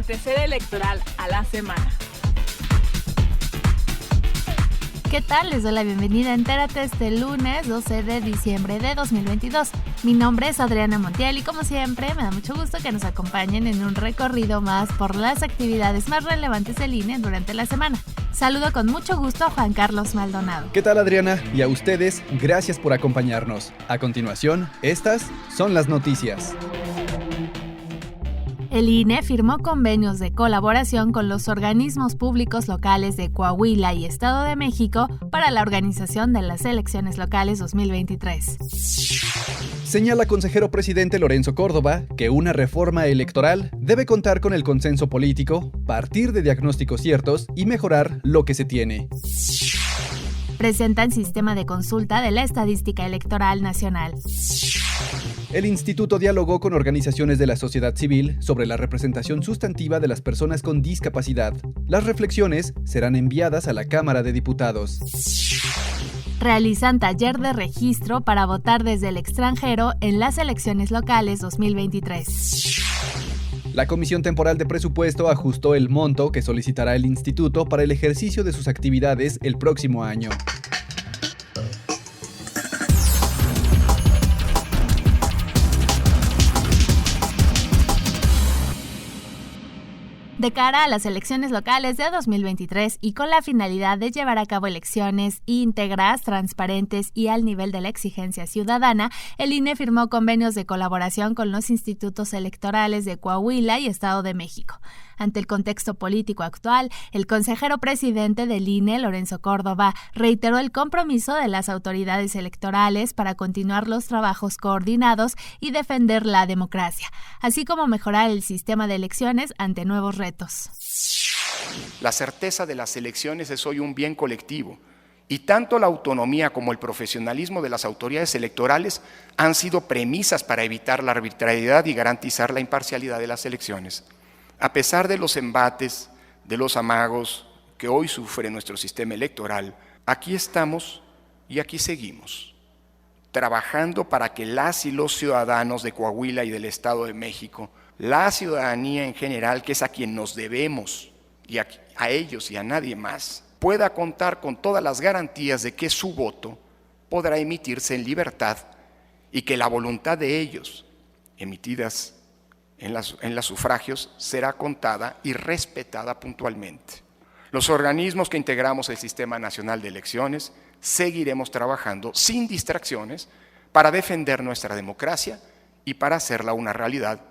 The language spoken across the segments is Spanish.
acontecer electoral a la semana. ¿Qué tal? Les doy la bienvenida a Entérate este lunes 12 de diciembre de 2022. Mi nombre es Adriana Montiel y como siempre me da mucho gusto que nos acompañen en un recorrido más por las actividades más relevantes del INE durante la semana. Saludo con mucho gusto a Juan Carlos Maldonado. ¿Qué tal, Adriana? Y a ustedes, gracias por acompañarnos. A continuación, estas son las noticias. El INE firmó convenios de colaboración con los organismos públicos locales de Coahuila y Estado de México para la organización de las elecciones locales 2023. Señala consejero presidente Lorenzo Córdoba que una reforma electoral debe contar con el consenso político, partir de diagnósticos ciertos y mejorar lo que se tiene. Presentan sistema de consulta de la Estadística Electoral Nacional. El instituto dialogó con organizaciones de la sociedad civil sobre la representación sustantiva de las personas con discapacidad. Las reflexiones serán enviadas a la Cámara de Diputados. Realizan taller de registro para votar desde el extranjero en las elecciones locales 2023. La Comisión Temporal de Presupuesto ajustó el monto que solicitará el instituto para el ejercicio de sus actividades el próximo año. De cara a las elecciones locales de 2023 y con la finalidad de llevar a cabo elecciones íntegras, transparentes y al nivel de la exigencia ciudadana, el INE firmó convenios de colaboración con los institutos electorales de Coahuila y Estado de México. Ante el contexto político actual, el consejero presidente del INE, Lorenzo Córdoba, reiteró el compromiso de las autoridades electorales para continuar los trabajos coordinados y defender la democracia, así como mejorar el sistema de elecciones ante nuevos retos. La certeza de las elecciones es hoy un bien colectivo y tanto la autonomía como el profesionalismo de las autoridades electorales han sido premisas para evitar la arbitrariedad y garantizar la imparcialidad de las elecciones. A pesar de los embates, de los amagos que hoy sufre nuestro sistema electoral, aquí estamos y aquí seguimos, trabajando para que las y los ciudadanos de Coahuila y del Estado de México, la ciudadanía en general, que es a quien nos debemos, y a ellos y a nadie más, pueda contar con todas las garantías de que su voto podrá emitirse en libertad y que la voluntad de ellos, emitidas en los sufragios, será contada y respetada puntualmente. Los organismos que integramos el Sistema Nacional de Elecciones seguiremos trabajando sin distracciones para defender nuestra democracia y para hacerla una realidad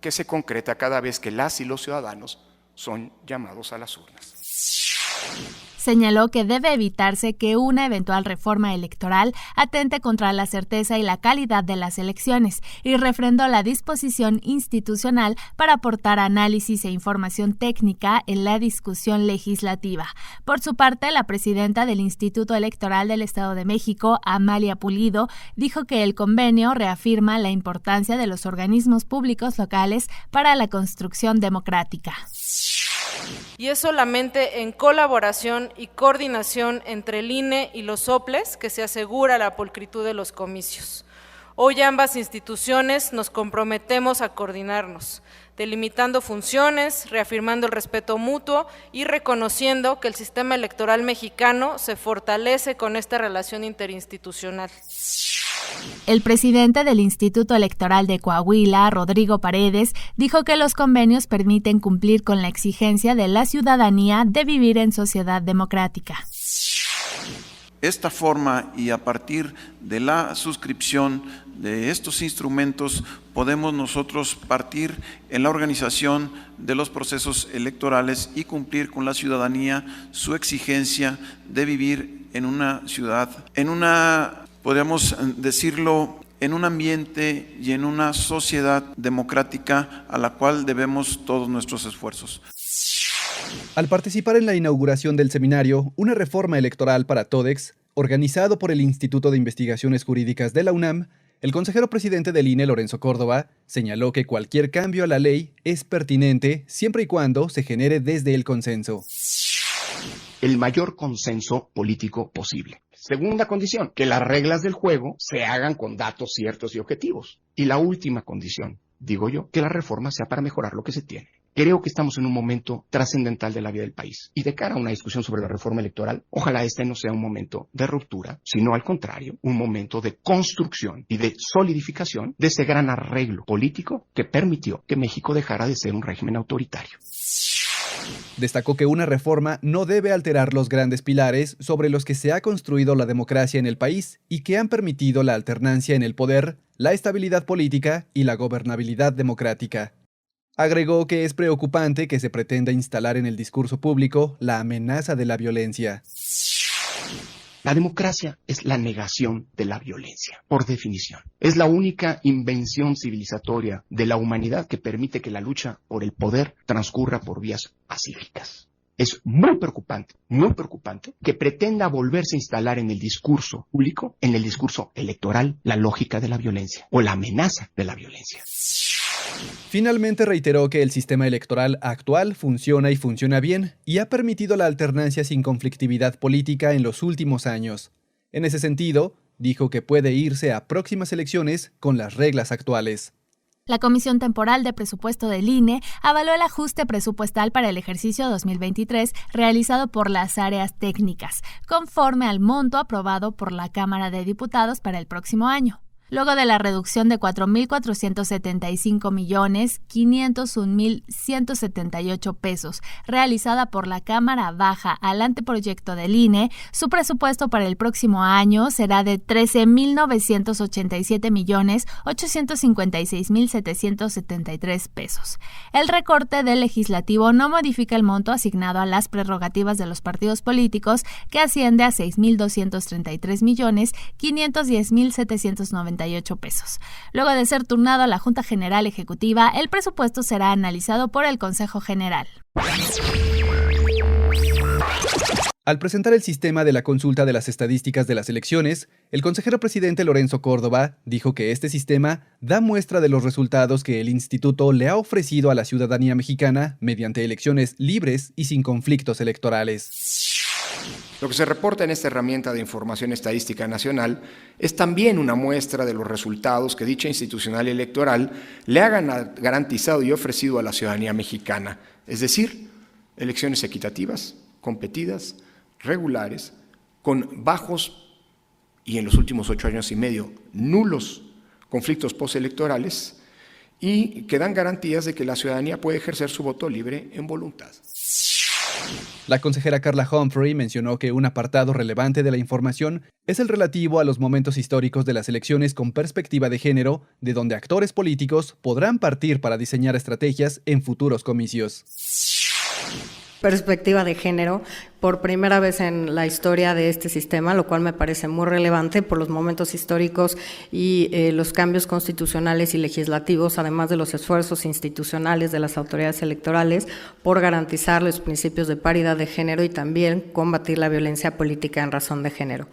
que se concreta cada vez que las y los ciudadanos son llamados a las urnas. Señaló que debe evitarse que una eventual reforma electoral atente contra la certeza y la calidad de las elecciones y refrendó la disposición institucional para aportar análisis e información técnica en la discusión legislativa. Por su parte, la presidenta del Instituto Electoral del Estado de México, Amalia Pulido, dijo que el convenio reafirma la importancia de los organismos públicos locales para la construcción democrática. Y es solamente en colaboración y coordinación entre el INE y los soples que se asegura la pulcritud de los comicios. Hoy ambas instituciones nos comprometemos a coordinarnos, delimitando funciones, reafirmando el respeto mutuo y reconociendo que el sistema electoral mexicano se fortalece con esta relación interinstitucional. El presidente del Instituto Electoral de Coahuila, Rodrigo Paredes, dijo que los convenios permiten cumplir con la exigencia de la ciudadanía de vivir en sociedad democrática. Esta forma y a partir de la suscripción de estos instrumentos podemos nosotros partir en la organización de los procesos electorales y cumplir con la ciudadanía su exigencia de vivir en una ciudad, podríamos decirlo, en un ambiente y en una sociedad democrática a la cual debemos todos nuestros esfuerzos. Al participar en la inauguración del seminario Una reforma electoral para Todex, organizado por el Instituto de Investigaciones Jurídicas de la UNAM, el consejero presidente del INE, Lorenzo Córdoba, señaló que cualquier cambio a la ley es pertinente siempre y cuando se genere desde el consenso. El mayor consenso político posible. Segunda condición, que las reglas del juego se hagan con datos ciertos y objetivos. Y la última condición, digo yo, que la reforma sea para mejorar lo que se tiene. Creo que estamos en un momento trascendental de la vida del país. Y de cara a una discusión sobre la reforma electoral, ojalá este no sea un momento de ruptura, sino al contrario, un momento de construcción y de solidificación de ese gran arreglo político que permitió que México dejara de ser un régimen autoritario. Destacó que una reforma no debe alterar los grandes pilares sobre los que se ha construido la democracia en el país y que han permitido la alternancia en el poder, la estabilidad política y la gobernabilidad democrática. Agregó que es preocupante que se pretenda instalar en el discurso público la amenaza de la violencia. La democracia es la negación de la violencia, por definición. Es la única invención civilizatoria de la humanidad que permite que la lucha por el poder transcurra por vías pacíficas. Es muy preocupante que pretenda volverse a instalar en el discurso público, en el discurso electoral, la lógica de la violencia o la amenaza de la violencia. Finalmente reiteró que el sistema electoral actual funciona y funciona bien y ha permitido la alternancia sin conflictividad política en los últimos años. En ese sentido, dijo que puede irse a próximas elecciones con las reglas actuales. La Comisión Temporal de Presupuesto del INE avaló el ajuste presupuestal para el ejercicio 2023 realizado por las áreas técnicas, conforme al monto aprobado por la Cámara de Diputados para el próximo año. Luego de la reducción de 4,475,501,178 pesos realizada por la Cámara Baja al anteproyecto del INE, su presupuesto para el próximo año será de 13,987,856,773 pesos. El recorte del legislativo no modifica el monto asignado a las prerrogativas de los partidos políticos, que asciende a 6,233,510,798 pesos. Luego de ser turnado a la Junta General Ejecutiva, el presupuesto será analizado por el Consejo General. Al presentar el sistema de la consulta de las estadísticas de las elecciones, el consejero presidente Lorenzo Córdoba dijo que este sistema da muestra de los resultados que el instituto le ha ofrecido a la ciudadanía mexicana mediante elecciones libres y sin conflictos electorales. Lo que se reporta en esta herramienta de información estadística nacional es también una muestra de los resultados que dicha institucional electoral le ha garantizado y ofrecido a la ciudadanía mexicana, es decir, elecciones equitativas, competidas, regulares, con bajos y en los últimos 8 años y medio nulos conflictos postelectorales y que dan garantías de que la ciudadanía puede ejercer su voto libre en voluntad. La consejera Carla Humphrey mencionó que un apartado relevante de la información es el relativo a los momentos históricos de las elecciones con perspectiva de género, de donde actores políticos podrán partir para diseñar estrategias en futuros comicios. Perspectiva de género por primera vez en la historia de este sistema, lo cual me parece muy relevante por los momentos históricos y los cambios constitucionales y legislativos, además de los esfuerzos institucionales de las autoridades electorales por garantizar los principios de paridad de género y también combatir la violencia política en razón de género.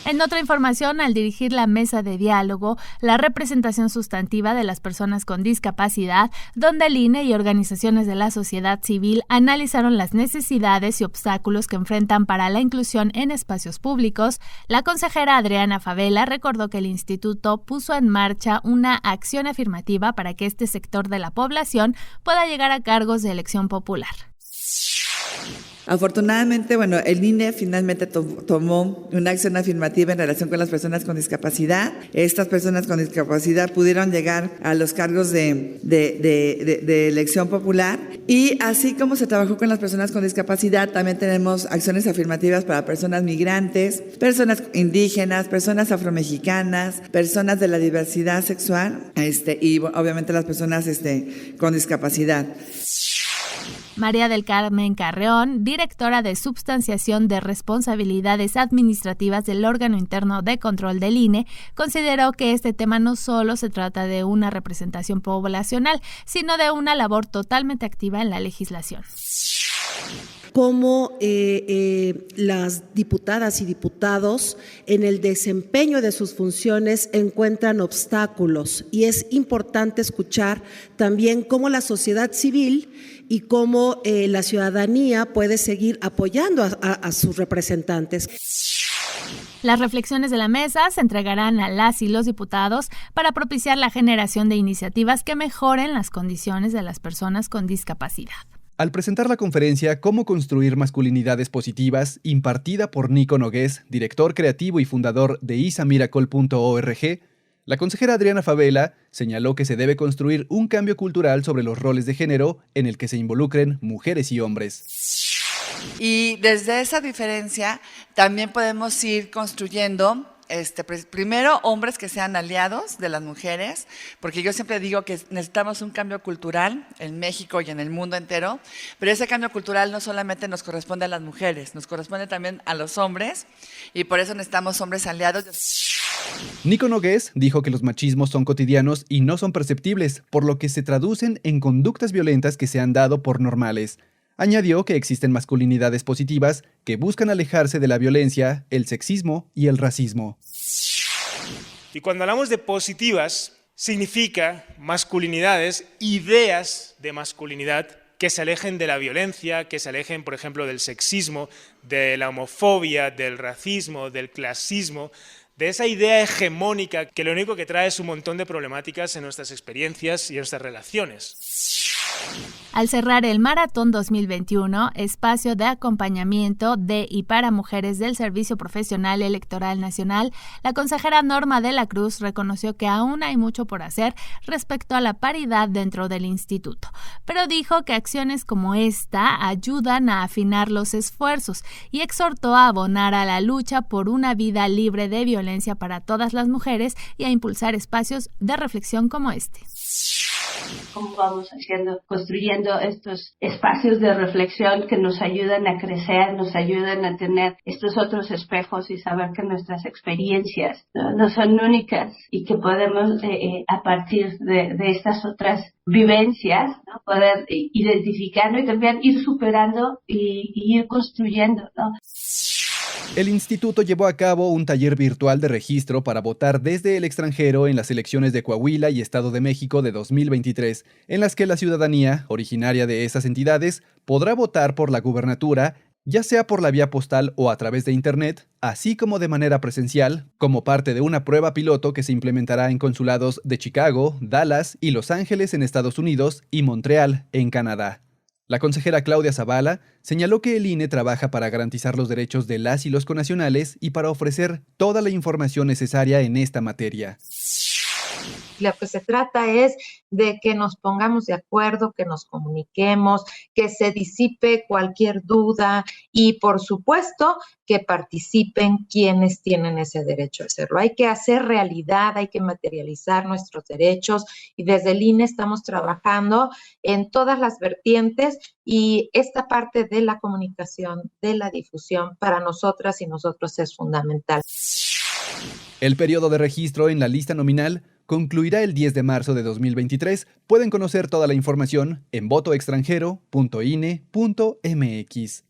En otra información, al dirigir la mesa de diálogo, la representación sustantiva de las personas con discapacidad, donde el INE y organizaciones de la sociedad civil analizaron las necesidades y obstáculos que enfrentan para la inclusión en espacios públicos, la consejera Adriana Favela recordó que el instituto puso en marcha una acción afirmativa para que este sector de la población pueda llegar a cargos de elección popular. Afortunadamente, el INE finalmente tomó una acción afirmativa en relación con las personas con discapacidad. Estas personas con discapacidad pudieron llegar a los cargos de elección popular, y así como se trabajó con las personas con discapacidad, también tenemos acciones afirmativas para personas migrantes, personas indígenas, personas afromexicanas, personas de la diversidad sexual, y obviamente las personas con discapacidad. María del Carmen Carreón, directora de Substanciación de Responsabilidades Administrativas del órgano interno de control del INE, consideró que este tema no solo se trata de una representación poblacional, sino de una labor totalmente activa en la legislación. Cómo las diputadas y diputados en el desempeño de sus funciones encuentran obstáculos, y es importante escuchar también cómo la sociedad civil y cómo la ciudadanía puede seguir apoyando a sus representantes. Las reflexiones de la mesa se entregarán a las y los diputados para propiciar la generación de iniciativas que mejoren las condiciones de las personas con discapacidad. Al presentar la conferencia Cómo construir masculinidades positivas, impartida por Nico Nogués, director creativo y fundador de isamiracle.org, la consejera Adriana Favela señaló que se debe construir un cambio cultural sobre los roles de género en el que se involucren mujeres y hombres. Y desde esa diferencia también podemos ir construyendo primero hombres que sean aliados de las mujeres, porque yo siempre digo que necesitamos un cambio cultural en México y en el mundo entero, pero ese cambio cultural no solamente nos corresponde a las mujeres, nos corresponde también a los hombres, y por eso necesitamos hombres aliados. Nico Nogués dijo que los machismos son cotidianos y no son perceptibles, por lo que se traducen en conductas violentas que se han dado por normales. Añadió que existen masculinidades positivas que buscan alejarse de la violencia, el sexismo y el racismo. Y cuando hablamos de positivas, significa masculinidades, ideas de masculinidad que se alejen de la violencia, que se alejen, por ejemplo, del sexismo, de la homofobia, del racismo, del clasismo, de esa idea hegemónica que lo único que trae es un montón de problemáticas en nuestras experiencias y en nuestras relaciones. Al cerrar el Maratón 2021, espacio de acompañamiento de y para mujeres del Servicio Profesional Electoral Nacional, la consejera Norma de la Cruz reconoció que aún hay mucho por hacer respecto a la paridad dentro del instituto, pero dijo que acciones como esta ayudan a afinar los esfuerzos y exhortó a abonar a la lucha por una vida libre de violencia para todas las mujeres y a impulsar espacios de reflexión como este. Cómo vamos construyendo estos espacios de reflexión que nos ayudan a crecer, nos ayudan a tener estos otros espejos y saber que nuestras experiencias no son únicas y que podemos a partir de estas otras vivencias, ¿no? Poder identificarlo y también ir superando y ir construyendo, ¿no? El instituto llevó a cabo un taller virtual de registro para votar desde el extranjero en las elecciones de Coahuila y Estado de México de 2023, en las que la ciudadanía, originaria de esas entidades, podrá votar por la gubernatura, ya sea por la vía postal o a través de Internet, así como de manera presencial, como parte de una prueba piloto que se implementará en consulados de Chicago, Dallas y Los Ángeles en Estados Unidos y Montreal en Canadá. La consejera Claudia Zavala señaló que el INE trabaja para garantizar los derechos de las y los connacionales y para ofrecer toda la información necesaria en esta materia. Lo que se trata es de que nos pongamos de acuerdo, que nos comuniquemos, que se disipe cualquier duda y, por supuesto, que participen quienes tienen ese derecho a hacerlo. Hay que hacer realidad, hay que materializar nuestros derechos y desde el INE estamos trabajando en todas las vertientes y esta parte de la comunicación, de la difusión, para nosotras y nosotros es fundamental. El periodo de registro en la lista nominal concluirá el 10 de marzo de 2023. Pueden conocer toda la información en votoextranjero.ine.mx.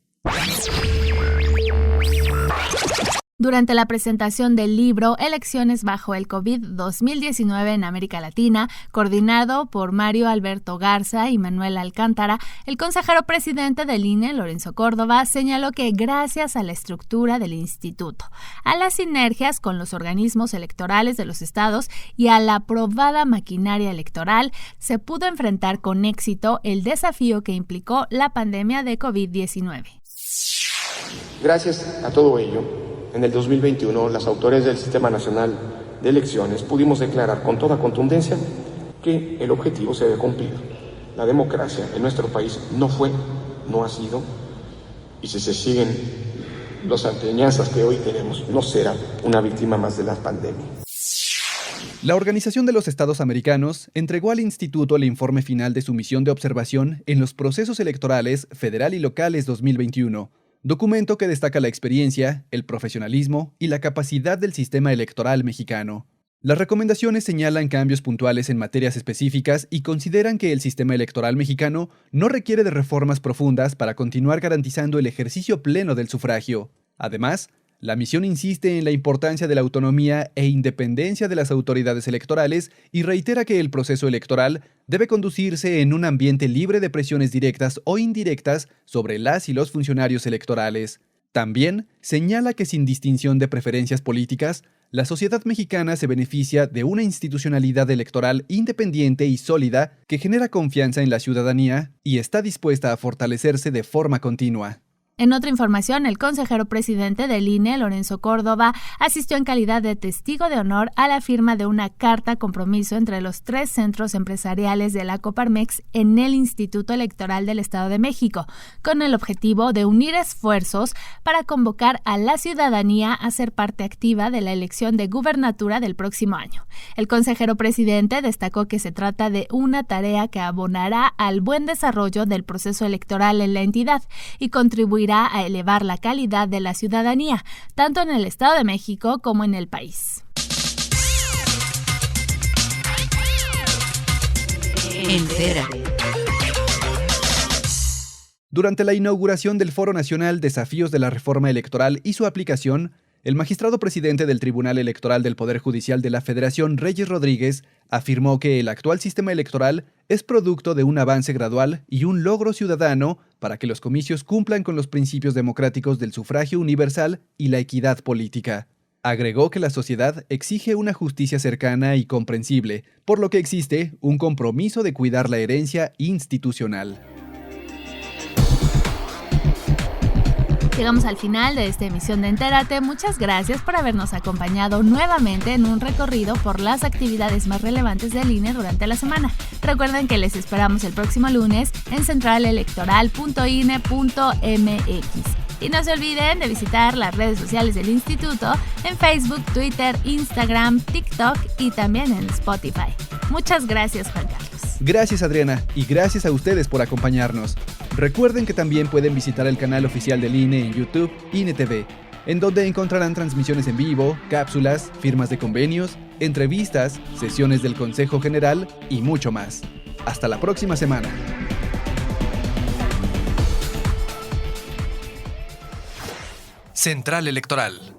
Durante la presentación del libro Elecciones bajo el COVID 2019 en América Latina, coordinado por Mario Alberto Garza y Manuel Alcántara, el consejero presidente del INE, Lorenzo Córdoba, señaló que gracias a la estructura del instituto, a las sinergias con los organismos electorales de los estados y a la aprobada maquinaria electoral, se pudo enfrentar con éxito el desafío que implicó la pandemia de COVID-19. Gracias a todo ello, en el 2021, las autoridades del Sistema Nacional de Elecciones pudimos declarar con toda contundencia que el objetivo se debe cumplir. La democracia en nuestro país no fue, no ha sido, y si se siguen las enseñanzas que hoy tenemos, no será una víctima más de la pandemia. La Organización de los Estados Americanos entregó al instituto el informe final de su misión de observación en los procesos electorales federal y locales 2021. Documento que destaca la experiencia, el profesionalismo y la capacidad del sistema electoral mexicano. Las recomendaciones señalan cambios puntuales en materias específicas y consideran que el sistema electoral mexicano no requiere de reformas profundas para continuar garantizando el ejercicio pleno del sufragio. Además, la misión insiste en la importancia de la autonomía e independencia de las autoridades electorales y reitera que el proceso electoral debe conducirse en un ambiente libre de presiones directas o indirectas sobre las y los funcionarios electorales. También señala que sin distinción de preferencias políticas, la sociedad mexicana se beneficia de una institucionalidad electoral independiente y sólida que genera confianza en la ciudadanía y está dispuesta a fortalecerse de forma continua. En otra información, el consejero presidente del INE, Lorenzo Córdoba, asistió en calidad de testigo de honor a la firma de una carta compromiso entre los 3 centros empresariales de la Coparmex en el Instituto Electoral del Estado de México, con el objetivo de unir esfuerzos para convocar a la ciudadanía a ser parte activa de la elección de gubernatura del próximo año. El consejero presidente destacó que se trata de una tarea que abonará al buen desarrollo del proceso electoral en la entidad y contribuirá a elevar la calidad de la ciudadanía, tanto en el Estado de México como en el país. Entérate. Durante la inauguración del Foro Nacional Desafíos de la Reforma Electoral y su aplicación, el magistrado presidente del Tribunal Electoral del Poder Judicial de la Federación, Reyes Rodríguez, afirmó que el actual sistema electoral es producto de un avance gradual y un logro ciudadano para que los comicios cumplan con los principios democráticos del sufragio universal y la equidad política. Agregó que la sociedad exige una justicia cercana y comprensible, por lo que existe un compromiso de cuidar la herencia institucional. Llegamos al final de esta emisión de Entérate. Muchas gracias por habernos acompañado nuevamente en un recorrido por las actividades más relevantes del INE durante la semana. Recuerden que les esperamos el próximo lunes en centralelectoral.ine.mx. Y no se olviden de visitar las redes sociales del instituto en Facebook, Twitter, Instagram, TikTok y también en Spotify. Muchas gracias, Juan Carlos. Gracias, Adriana, y gracias a ustedes por acompañarnos. Recuerden que también pueden visitar el canal oficial del INE en YouTube, INE TV, en donde encontrarán transmisiones en vivo, cápsulas, firmas de convenios, entrevistas, sesiones del Consejo General y mucho más. Hasta la próxima semana. Central Electoral.